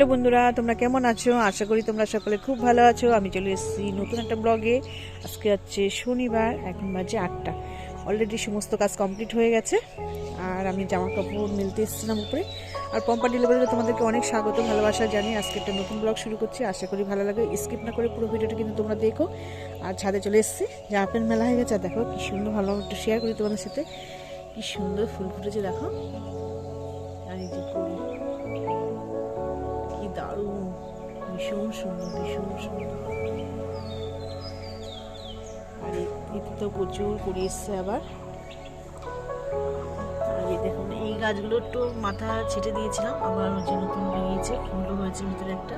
Hello বন্ধুরা, তোমরা কেমন আছো? আশা করি তোমরা সকলে খুব ভালো আছো। আমি চলে এসেছি নতুন একটা ব্লগে। আজকে হচ্ছে শনিবার, এখন বাজে 8টা। অলরেডি সমস্ত কাজ কমপ্লিট হয়ে গেছে। আর আমি জামা কাপড় মেলতে এসেছিলাম উপরে। আর পম্পা ডেলিভারিতে তোমাদেরকে অনেক স্বাগত, ভালোবাসা জানিয়ে আজকে একটা নতুন ব্লগ শুরু করছি। আশা করি ভালো লাগে। স্কিপ না করে পুরো ভিডিওটা কিন্তু তোমরা দেখো। আর ছাদে চলে এসেছি, জামা প্যান্ট মেলা হয়ে গেছে। দেখো কি সুন্দর, ভালো একটু শেয়ার করি তোমাদের সাথে। কি সুন্দর ফুল ফুটেছে দেখো। আর এই যে করি, কি দারুণ, ভীষণ সুন্দর, ভীষণ সুন্দর। আর এতে তো প্রচুর কুড়ি এসছে আবার। আর এই দেখুন, এই গাছগুলো একটু মাথা ছেটে দিয়েছিলাম, আবার হচ্ছে নতুন বেরিয়েছে, ফুলও হয়েছে ভিতরে, একটা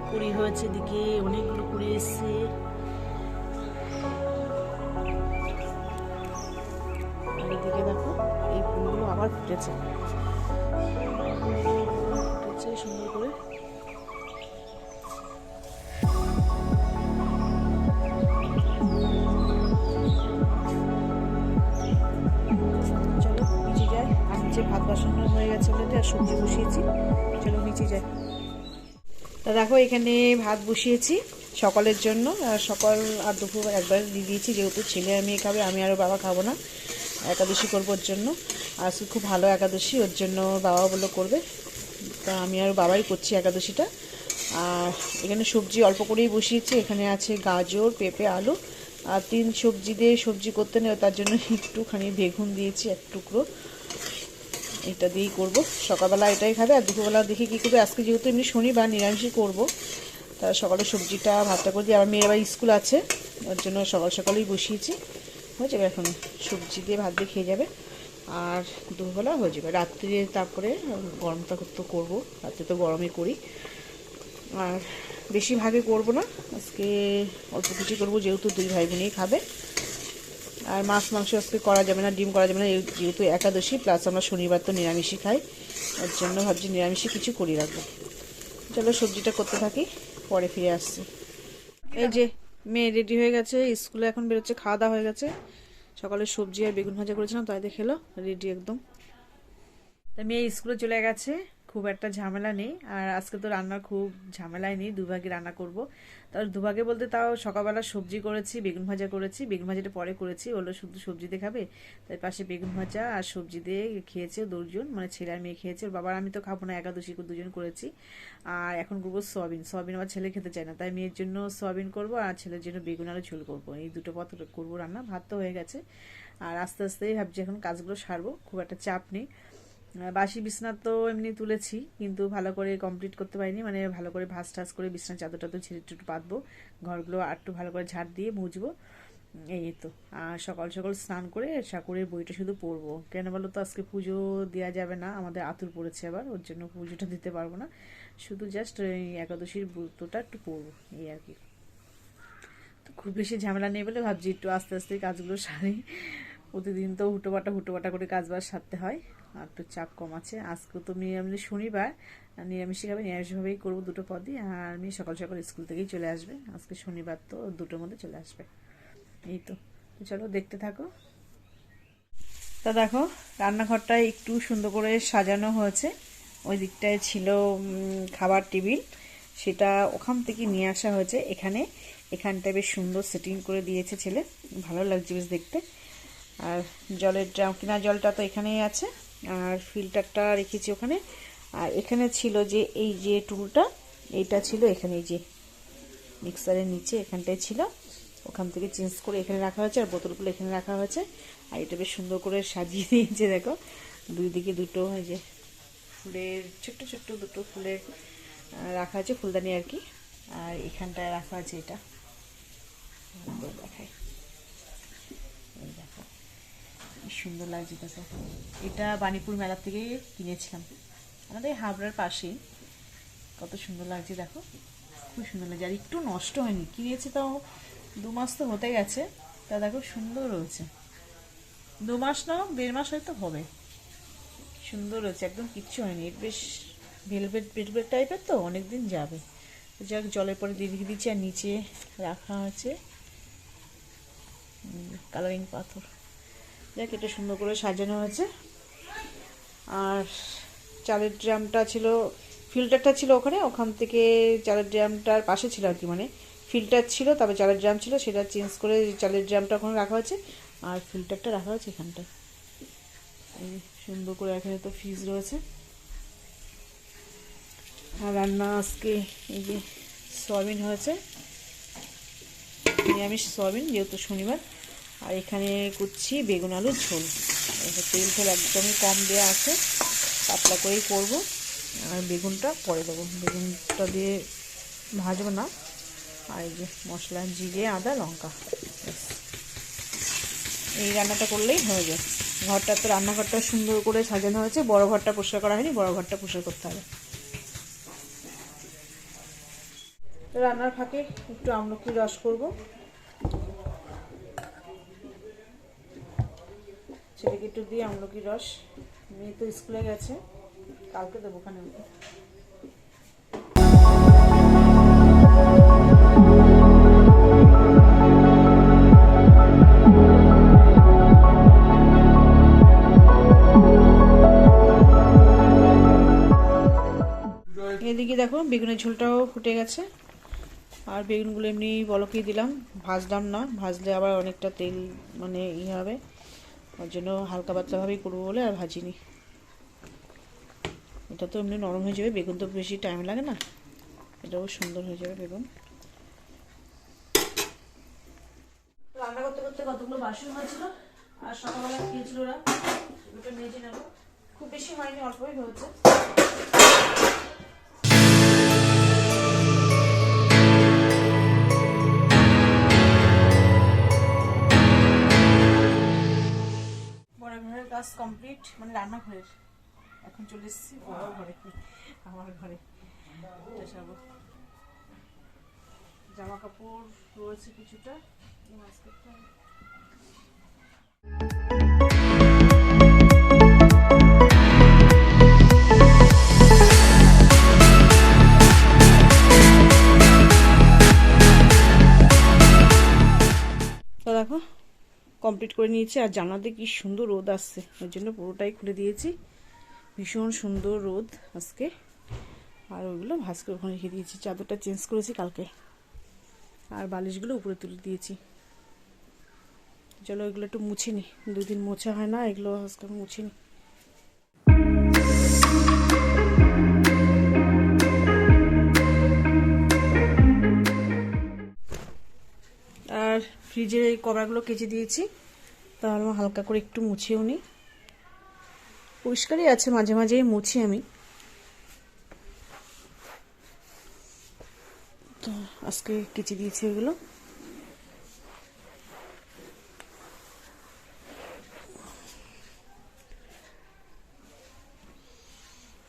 কুড়ি হয়েছে, এদিকে অনেকগুলো কুড়ি এসছে। আর এদিকে দেখো, এই ফুলগুলো আবার ফুটেছে, ফুটেছে সুন্দর করে। ভাত বাসন হয়ে গেছে বলে আর সবজি বসিয়েছি, চলো নিচে যাই। তা দেখো, এখানে ভাত বসিয়েছি সকালের জন্য। সকাল আর দুপুর একবার দিয়ে দিয়েছি, যেহেতু ছেলে আর মেয়ে খাবে, আমি আর বাবা খাবো না। একাদশী করবো ওর জন্য, আজকে খুব ভালো একাদশী, ওর জন্য বাবা বললো করবে, তা আমি আর বাবাই করছি একাদশীটা। আর এখানে সবজি অল্প করেই বসিয়েছি। এখানে আছে গাজর, পেঁপে, আলু, আর 3 সবজি দিয়ে সবজি করতে নেই, তার জন্য একটুখানি বেগুন দিয়েছি, এক টুকরো। এটা দিয়েই করবো। সকালবেলা এটাই খাবে, আর দুপুরবেলা দেখি কী করবে। আজকে যেহেতু এমনি শনিবার, নিরামিষই করবো। তা সকালে সবজিটা ভাতটা করে দিয়ে, আবার মেয়ের আবার স্কুল আছে, ওর জন্য সকাল সকালেই বসিয়েছি। হয়ে যাবে, এখন সবজি দিয়ে ভাত দিয়ে খেয়ে যাবে। আর দুপুরবেলা হয়ে যাবে, রাত্রে তারপরে গরমটা তো করবো, রাত্রে তো গরমই করি। আর বেশি ভাগে করবো না, আজকে অল্প কিছু করবো, যেহেতু 2 ভাই বোনেই খাবে। আর মাছ মাংস আজকে করা যাবে না, ডিম করা যাবে না, যেহেতু একাদশী, প্লাস আমরা শনিবার তো নিরামিষই খাই, ওর জন্য ভাবছি নিরামিষই কিছু করি রাখবো। চলো সবজিটা করতে থাকি, পরে ফিরে আসছি। এই যে মেয়ে রেডি হয়ে গেছে, স্কুলে এখন বেরোচ্ছে, খাওয়া দাওয়া হয়ে গেছে। সকালে সবজি আর বেগুন ভাজা করেছিলাম, তাই দিয়ে খেলো, রেডি একদম। তা মেয়ে স্কুলে চলে গেছে, খুব একটা ঝামেলা নেই। আর আজকে তো রান্নার খুব ঝামেলাই নেই, দুভাগে রান্না করব। তার দুভাগে বলতে, তাও সকালবেলা সবজি করেছি, বেগুন ভাজা করেছি, বেগুন ভাজাটা পরে করেছি, ওগুলো শুধু সবজি দিয়ে খাবে, তাই পাশে বেগুন ভাজা আর সবজি দিয়ে খেয়েছে 2জন, মানে ছেলে আর মেয়ে খেয়েছে। বাবার আমি তো খাবো না, একাদশী 2জন করেছি। আর এখন করবো সোয়াবিন, সোয়াবিন আমার ছেলে খেতে চায় না, তাই মেয়ের জন্য সোয়াবিন করবো, আর ছেলের জন্য বেগুন আলু ঝোল করবো। এই দুটো পথ করবো রান্না। ভাত তো হয়ে গেছে, আর আস্তে আস্তেই ভাবছি এখন কাজগুলো সারবো, খুব একটা চাপ নেই। বাসি বিছনা তো এমনি তুলেছি, কিন্তু ভালো করে কমপ্লিট করতে পারিনি, মানে ভালো করে ভাঁজ টাজ করে বিছনার চাদরটা তো ছেড়ে একটু পাতবো, ঘরগুলো আর একটু ভালো করে ঝাড় দিয়ে মুছবো। এই তো। আর সকাল সকাল স্নান করে ঠাকুরের বইটা শুধু পড়বো, কেন বলো তো, আজকে পুজো দেওয়া যাবে না, আমাদের আতুর পড়েছে আবার, ওর জন্য পুজোটা দিতে পারবো না। শুধু জাস্ট এই একাদশীর ব্রতটা একটু পড়বো, এই আর কি। তো খুব বেশি ঝামেলা নেই বলে ভাবছি একটু আস্তে আস্তে কাজগুলো সারি। প্রতিদিন তো হুটোপাটা করে কাজবাজ সারতে হয়, আর একটু চাপ কম আছে। আজকে তো মেয়ে শনিবার, নিরামিষই খাবে, নিরামিষভাবেই করবো দুটো পদই। আর মেয়ে সকাল সকাল স্কুল থেকেই চলে আসবে, আজকে শনিবার তো 2টোর মধ্যে চলে আসবে। এই তো, চলো দেখতে থাকো। তা দেখো, রান্নাঘরটা একটু সুন্দর করে সাজানো হয়েছে। ওই দিকটায় ছিল খাবার টেবিল, সেটা ওখান থেকে নিয়ে আসা হয়েছে এখানে। এখানটায় বেশ সুন্দর সেটিং করে দিয়েছে ছেলে, ভালো লাগছে বেশ দেখতে। আর জলের ড্রাম, কিনা জলটা তো এখানেই আছে, আর ফিল্টারটা রেখেছি ওখানে। আর এখানে ছিল যে এই যে টুলটা, এইটা ছিল এখানে, এই যে মিক্সারের নিচে এখানটায় ছিল, ওখান থেকে চেঞ্জ করে এখানে রাখা হয়েছে, আর বোতলগুলো এখানে রাখা হয়েছে। আর এটা বেশ সুন্দর করে সাজিয়ে দিয়েছে দেখো, 2 দিকে 2টো এই যে ফুলের ছোট্ট ছোট্ট 2টো ফুলের রাখা হয়েছে, ফুলদানি আর কি। আর এখানটায় রাখা আছে এটা, দেখাই, এই দেখো কি সুন্দর লাগছে দেখো। এটা বাণীপুর মেলা থেকে কিনেছিলাম, আমাদের হাবড়ার পাশেই। কত সুন্দর লাগছে দেখো, খুব সুন্দর লাগছে। আর একটু নষ্ট হয়নি, কিনেছি তাও 2 মাস তো হতে গেছে, তা দেখো সুন্দর রয়েছে। 2 মাস না, 1.5 মাস হয়তো হবে। সুন্দর রয়েছে, একদম কিচ্ছু হয়নি। এর বেশ ভেলভেট ভেলভেট টাইপের, তো অনেকদিন যাবে। যাক, জলের পরে দিয়ে রেখে দিচ্ছি। আর নিচে রাখা আছে কালারিং পাথর। যাক, এটা সুন্দর করে সাজানো হয়েছে। আর চালের ড্রামটা ছিল ফিল্টারটা ছিল ওখানে, ওখান থেকে চালের ড্রামটার পাশে ছিল আর কি, মানে ফিল্টার ছিল তারপরে চালের ড্রাম ছিল, সেটা চেঞ্জ করে চালের ড্রামটা ওখানে রাখা হয়েছে আর ফিল্টারটা রাখা হয়েছে এখানটায়। এই সুন্দর করে এখানে তো ফ্রিজ রয়েছে। আর রান্না আজকে এই যে সয়াবিন হয়েছে, নিরামিষ সয়াবিন যেহেতু শনিবার। আর এখানে করছি বেগুন আলুর ঝোল, তেল ঝোল একদমই কম দেওয়া আছে, পাতলা করেই করবো। আর বেগুনটা পরে দেবো, বেগুনটা দিয়ে ভাজবো না। আর এই যে মশলা জিরে আদা লঙ্কা, এই রান্নাটা করলেই হয়ে যায়। ঘরটা তো রান্নাঘরটা সুন্দর করে সাজানো হয়েছে, বড় ঘরটা পরিষ্কার করা হয়নি, বড় ঘরটা পরিষ্কার করতে হবে। রান্নার ফাঁকে একটু আমলকির রস করব, ছেলেকে একটু দিয়ে আমলকির রস। মেয়ে তো স্কুলে গেছে, কালকে দেবো ওখানে। এদিকে দেখো বেগুনের ঝোলটাও ফুটে গেছে, আর বেগুনগুলো এমনি বলকেই দিলাম, ভাজলাম না, ভাজলে আবার অনেকটা তেল মানে হবে, ওর জন্য হালকা পাতলাভাবেই করবো বলে আর ভাজিনি। এটা তো এমনি নরম হয়ে যাবে, বেগুন তো বেশি টাইম লাগে না, এটাও সুন্দর হয়ে যাবে বেগুন। রান্না করতে করতে কতগুলো বাসন হয়েছিল, আর সকালবেলা খেয়েছিল ওরা, ওটা মেজে নেবো। খুব বেশি হয়নি, অল্পই হয়েছে। কাজ কমপ্লিট, মানে রান্নাঘরের। এখন চলে এসেছি বড় ঘরে, আমার ঘরে। জামা কাপড় রয়েছে কিছুটা, তো দেখো কমপ্লিট করে নিয়েছি। আর জানাতে কি সুন্দর রোদ আসছে, ওই জন্য পুরোটাই খুলে দিয়েছি। ভীষণ সুন্দর রোদ আজকে। আর ওইগুলো ভাজ করে ওখানে রেখে দিয়েছি, চাদরটা চেঞ্জ করেছি কালকে, আর বালিশগুলো উপরে তুলে দিয়েছি। চলো এগুলো একটু মুছে নি, দুদিন মোছা হয় না, এগুলো আজকে মুছে নি। আর ফ্রিজের এই কভারগুলো কেচে দিয়েছি, তাহলে হালকা করে একটু মুছেও নিই। পরিষ্কারই আছে, মাঝে মাঝেই মুছি আমি, তো আজকে কেচে দিয়েছি এগুলো।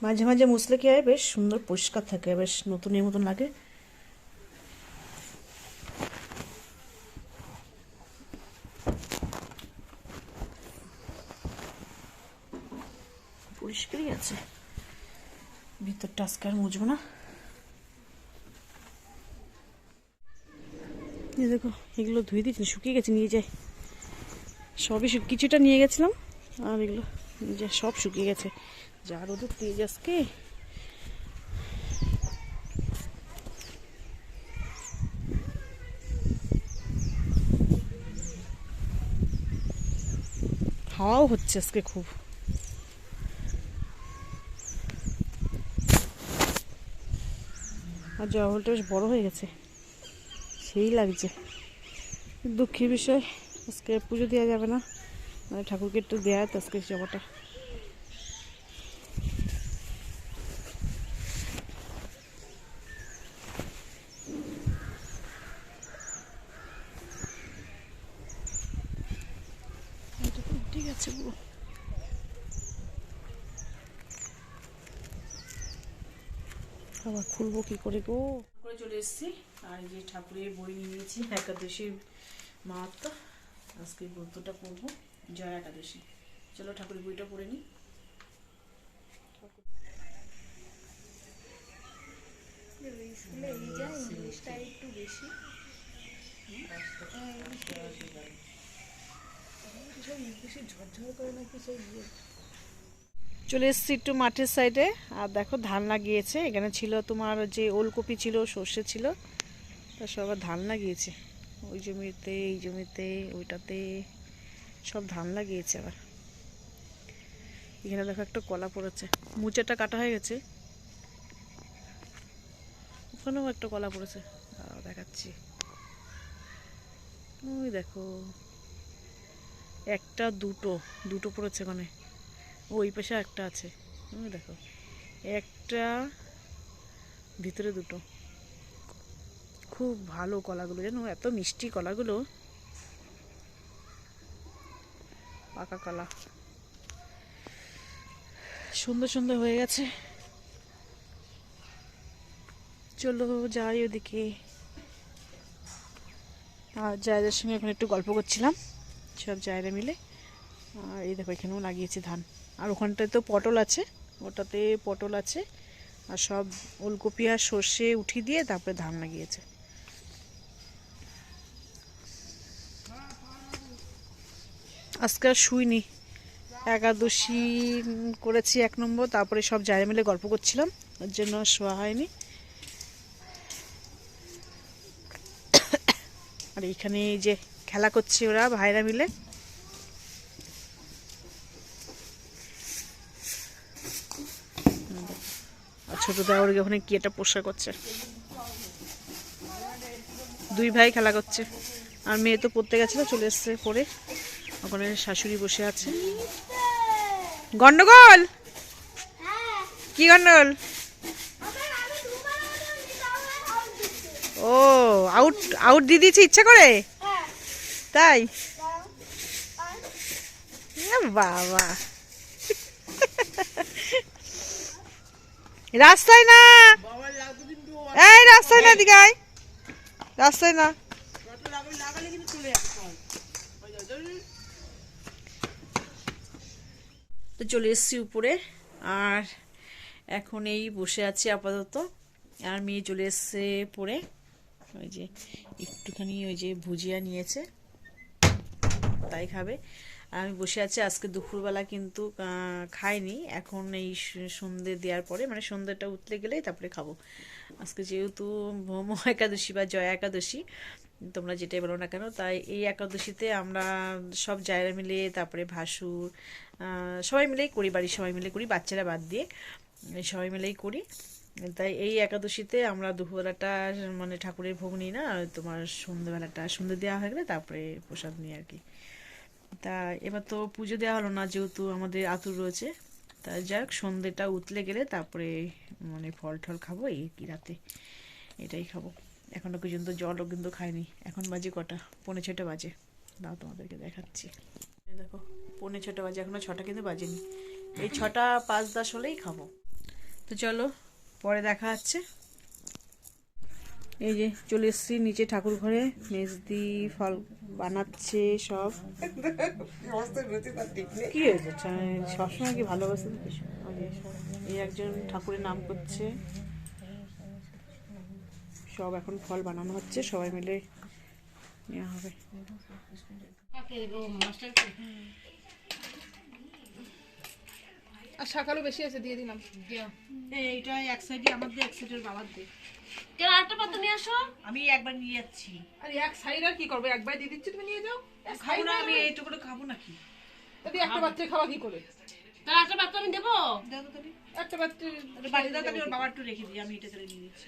মাঝে মাঝে মুছলে কি হয়, বেশ সুন্দর পরিষ্কার থাকে, বেশ নতুনের মতন লাগে। পরিষ্কারই আছে, ভিতরটা আজকে আর মুছবো না। দেখো এগুলো ধুয়ে দিয়েছি, শুকিয়ে গেছে, নিয়ে যাই সবই, কিছুটা নিয়ে গেছিলাম, আর এগুলো সব শুকিয়ে গেছে, যা রোদের তেজ আজকে। হাওয়াও হচ্ছে আজকে খুব। আর জবাফুলটা বেশ বড় হয়ে গেছে, সেই লাগছে। দুঃখের বিষয়, আজকে পুজো দেওয়া যাবে না, মানে ঠাকুরকে একটু দেওয়া তো আজকে জবাটা। ঠিক আছে পুরো আবার খুলবো কি করে গো, করে চলে এসেছি। আর এই যে ঠাকুরের বই নিয়ে নিয়েছি, একাদশীর মাহাত্ম, আজকে ব্রতটা পড়বো, জয় একাদশী। চলো ঠাকুরের বইটা পড়ে নিই। স্কুলে ইংলিশটা একটু বেশি, ইংলিশে ঝরঝর করে নাকি সেই চলে এসেছি একটু মাঠের সাইডে। আর দেখো ধান লাগিয়েছে, এখানে ছিল তোমার যে ওলকপি ছিল, সর্ষে ছিল, তা সব ধান লাগিয়েছে। ওই জমিতে, এই জমিতে, ওইটাতে সব ধান লাগিয়েছে। আবার এখানে দেখো একটা কলা পড়েছে, মুচাটা কাটা হয়ে গেছে, ওখানেও একটা কলা পড়েছে, দেখাচ্ছি। ওই দেখো একটা দুটো দুটো পড়েছে ওখানে, ওই পাশে একটা আছে। ওই দেখো একটা, ভিতরে দুটো। খুব ভালো কলাগুলো, জানো এত মিষ্টি কলাগুলো, পাকা কলা সুন্দর সুন্দর হয়ে গেছে। চলো যাই ওদিকে। আর জায়দের সঙ্গে এখন একটু গল্প করছিলাম, সব জায়গা মিলে। আর এই দেখো এখানেও লাগিয়েছে ধান। আর ওখানটায় তো পটল আছে, ওটাতে পটল আছে। আর সব ওলকপি আর সর্ষে উঠিয়ে দিয়ে তারপরে ধান লাগিয়েছে। আজকে আর শুইনি, একাদশী করেছি 1 নম্বর, তারপরে সব জায়গা মিলে গল্প করছিলাম, ওর জন্য শোয়া হয়নি। আর এখানে এই যে খেলা করছে ওরা ভাইরা মিলে। আর ছোটদা ওর ওখানে কি একটা পোষা করছে, 2 ভাই খেলা করছে। আর মেয়ে তো পড়তে গেছিল, চলে এসছে পড়ে, ওখানে শাশুড়ি বসে আছে। গন্ডগোল, কি গন্ডগোল? ও আউট, আউট দিয়ে দিয়েছে ইচ্ছা করে, তাই? বাবা, রাস্তায় না, এই রাস্তায় না, দিকে আয়, রাস্তায় না। তো চলে এসছি উপরে, আর এখন এই বসে আছি আপাতত। আর মেয়ে চলে এসছে পড়ে, ওই যে একটুখানি ওই যে ভুজিয়া নিয়েছে, তাই খাবে। আর আমি বসে আছি। আজকে দুপুরবেলা কিন্তু খাইনি, এখন এই সন্ধ্যে দেওয়ার পরে, মানে সন্ধ্যেটা উতলে গেলেই তারপরে খাবো। আজকে যেহেতু ভৌম একাদশী বা জয়া একাদশী, তোমরা যেটাই বলো না কেন, তাই এই একাদশীতে আমরা সব জায়গা মিলে, তারপরে ভাসুর সবাই মিলেই করি, বাড়ির সবাই মিলে করি, বাচ্চারা বাদ দিয়ে সবাই মিলেই করি। তাই এই একাদশীতে আমরা দুপুরবেলাটা মানে ঠাকুরের ভোগ নিই না, তোমার সন্ধ্যেবেলাটা, সন্ধ্যে দেওয়া হয়ে গেলে তারপরে প্রসাদ নিই আর কি। তা এবার তো পুজো দেওয়া হলো না, যেহেতু আমাদের আতুর রয়েছে, তা যাক সন্ধ্যেটা উতলে গেলে তারপরে মানে ফল টল খাবো এই কি রাতে, এটাই খাবো। এখনো পর্যন্ত জলও কিন্তু খাইনি। এখন বাজে কটা? 5:45 বাজে। দাও তোমাদেরকে দেখাচ্ছি। দেখো 5:45 বাজে, এখনো 6টা কিন্তু বাজেনি। এই 6টা 5-10 হলেই খাবো। তো চলো পরে দেখা যাচ্ছে। এই যে চলে এসেছি নিচে ঠাকুর ঘরে, মেজদি ফল বানাচ্ছে সব। কি হয়েছে সবসময় কি ভালোবাসে? এই একজন ঠাকুরের নাম করছে, সব এখন ফল বানানো হচ্ছে, সবাই মিলে নেওয়া হবে। আর শাকালও বেশি আছে, দিয়ে দিলাম। এইটা এক সাইডে আমার দিয়ে, এক সাইডের বাবার দিয়ে। কেন আরেকটা পাতা নিয়ে আসো। আমি একবার নিয়ে যাচ্ছি। আর এক সাইড আর কি করবে, একবার দিয়ে দিচ্ছি, তুমি নিয়ে যাও। খাবো না আমি, এইটুকু খাবো নাকি? যদি একটা পাত্রে খাওয়া কি করে? তার একটা পাত্র আমি দেবো। একটা পাত্রে বাড়ি দাও, তাহলে ওর বাবা একটু রেখে দিই, আমি এটা করে নিয়ে নিচ্ছি।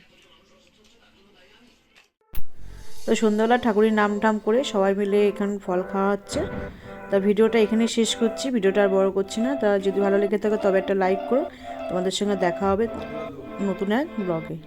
তো সন্ধ্যাবেলা ঠাকুরের নাম টাম করে সবাই মিলে এখানে ফল খাওয়া হচ্ছে। তা ভিডিওটা এখানে শেষ করছি, ভিডিওটা আর বড় করছি না। তা যদি ভালো লেগে থাকে তবে একটা লাইক করো। তোমাদের সঙ্গে দেখা হবে নতুন এক ব্লগে।